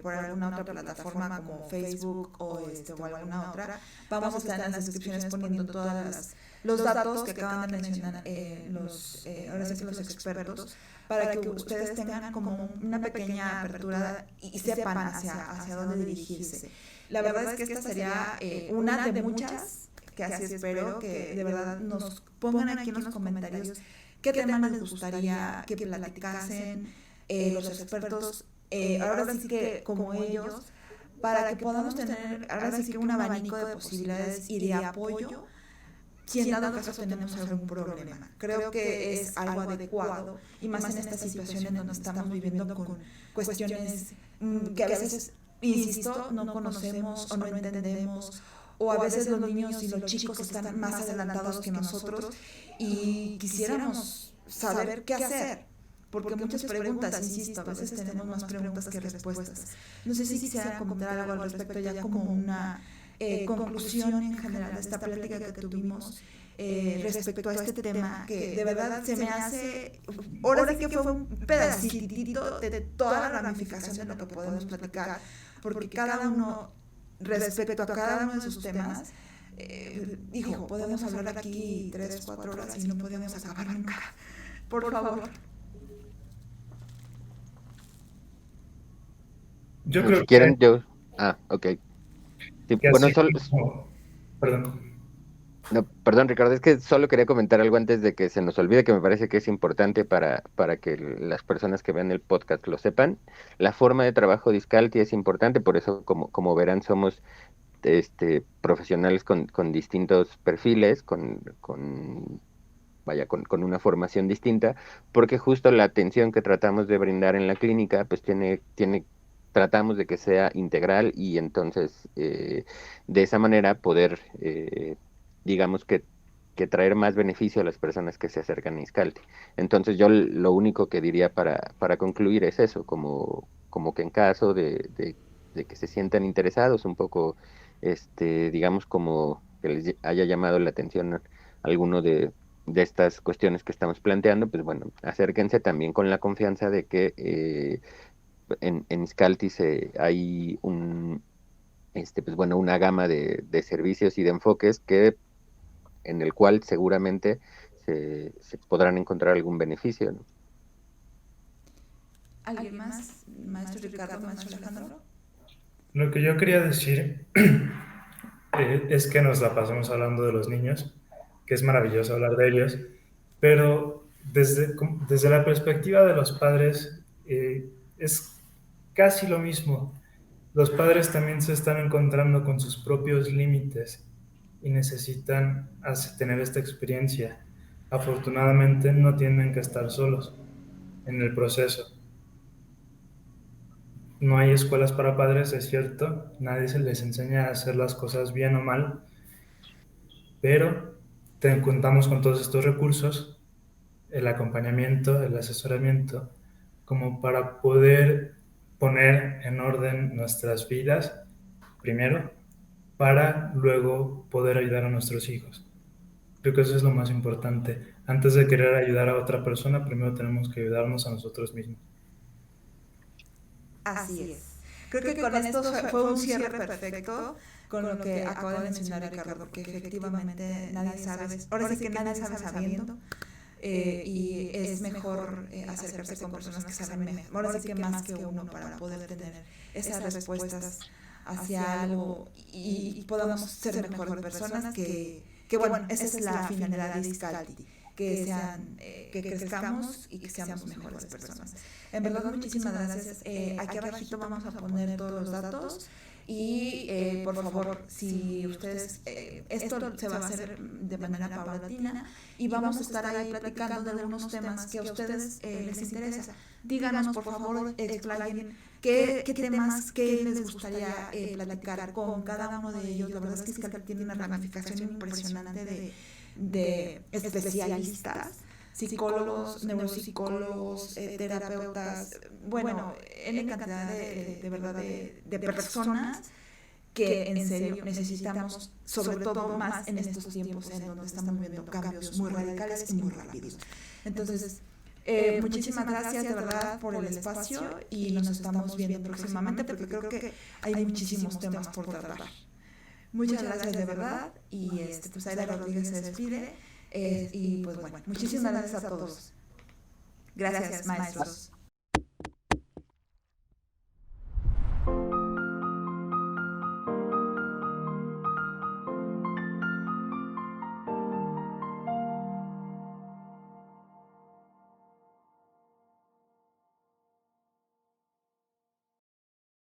por alguna otra plataforma como Facebook o alguna otra, vamos a estar en las descripciones poniendo todos los datos que acaban de mencionar ahora sí que los expertos, para que ustedes tengan como una pequeña apertura y sepan hacia dónde dirigirse. La verdad es que esta sería una de muchas, que así espero que de verdad nos pongan aquí en los comentarios qué tema les gustaría que platicasen los expertos, ahora sí que como ellos, para que podamos tener ahora sí que un abanico de posibilidades y de apoyo si en dado caso tenemos algún problema. Creo que es algo adecuado y más en esta situación en donde estamos viviendo con cuestiones que a veces, insisto, no conocemos o no entendemos, o a veces los niños y los chicos están más adelantados que nosotros y quisiéramos saber qué hacer. Porque muchas preguntas, insisto, a veces tenemos más preguntas que respuestas. No sé si quisiera comentar algo al respecto ya como una conclusión en general de esta plática que tuvimos respecto a este tema, que de verdad se me hace, ahora sí que fue un pedacitito de toda la ramificación de lo que podemos platicar, porque cada uno, respecto a cada uno de sus temas, hijo, podemos hablar aquí 3, 4 horas y no podemos acabar nunca. Por favor. Yo creo Si quieren, ok. Sí, que bueno, así perdón. no, perdón, Ricardo, es que solo quería comentar algo antes de que se nos olvide, que me parece que es importante para que las personas que vean el podcast lo sepan. La forma de trabajo de Iscalti es importante, por eso, como verán, somos profesionales con distintos perfiles, con una formación distinta, porque justo la atención que tratamos de brindar en la clínica, pues tratamos de que sea integral y entonces de esa manera poder, digamos que traer más beneficio a las personas que se acercan a Iscalti. Entonces yo lo único que diría para concluir es eso, como que en caso de que se sientan interesados un poco, digamos como que les haya llamado la atención alguno de estas cuestiones que estamos planteando, pues bueno, acérquense también con la confianza de que en Iscalti hay pues bueno, una gama de servicios y de enfoques que en el cual seguramente se podrán encontrar algún beneficio, ¿no? ¿Alguien más? Maestro Ricardo, maestro Alejandro. Lo que yo quería decir es que nos la pasamos hablando de los niños, que es maravilloso hablar de ellos, pero desde la perspectiva de los padres es casi lo mismo. Los padres también se están encontrando con sus propios límites y necesitan tener esta experiencia. Afortunadamente no tienen que estar solos en el proceso. No hay escuelas para padres, es cierto, nadie se les enseña a hacer las cosas bien o mal, pero contamos con todos estos recursos, el acompañamiento, el asesoramiento, como para poder poner en orden nuestras vidas primero, para luego poder ayudar a nuestros hijos. Creo que eso es lo más importante. Antes de querer ayudar a otra persona, primero tenemos que ayudarnos a nosotros mismos. Así es. Creo que con esto fue un cierre perfecto con lo que acaba de mencionar Ricardo, porque efectivamente nadie sabe, ahora sí que nadie sabe sabiendo, y es mejor acercarse con personas que saben mejor, ahora sí que más que uno, para poder tener esas respuestas hacia algo y podamos ser mejores personas, que bueno, esa es la finalidad de Iscalti, que crezcamos y que seamos mejores personas. En verdad, muchísimas gracias. Aquí abajito vamos a poner todos los datos y por favor, si ustedes, esto se va a hacer de manera paulatina y vamos a estar ahí platicando de algunos temas que a ustedes les interesa. Díganos, por favor, explayen qué temas, qué les gustaría platicar con cada uno de ellos. La verdad es que Iscalti tiene una ramificación impresionante de especialistas, psicólogos, neuropsicólogos, terapeutas, bueno, en cantidad de verdad de personas que en serio necesitamos, sobre todo más en estos tiempos en donde estamos viendo cambios muy radicales y muy rápidos. Entonces, muchísimas gracias de verdad por el espacio y nos estamos viendo próximamente, porque creo que hay muchísimos temas por tratar. Muchas gracias de verdad, y pues Aida Rodríguez se despide, y pues bueno, muchísimas gracias a todos. Gracias, maestros.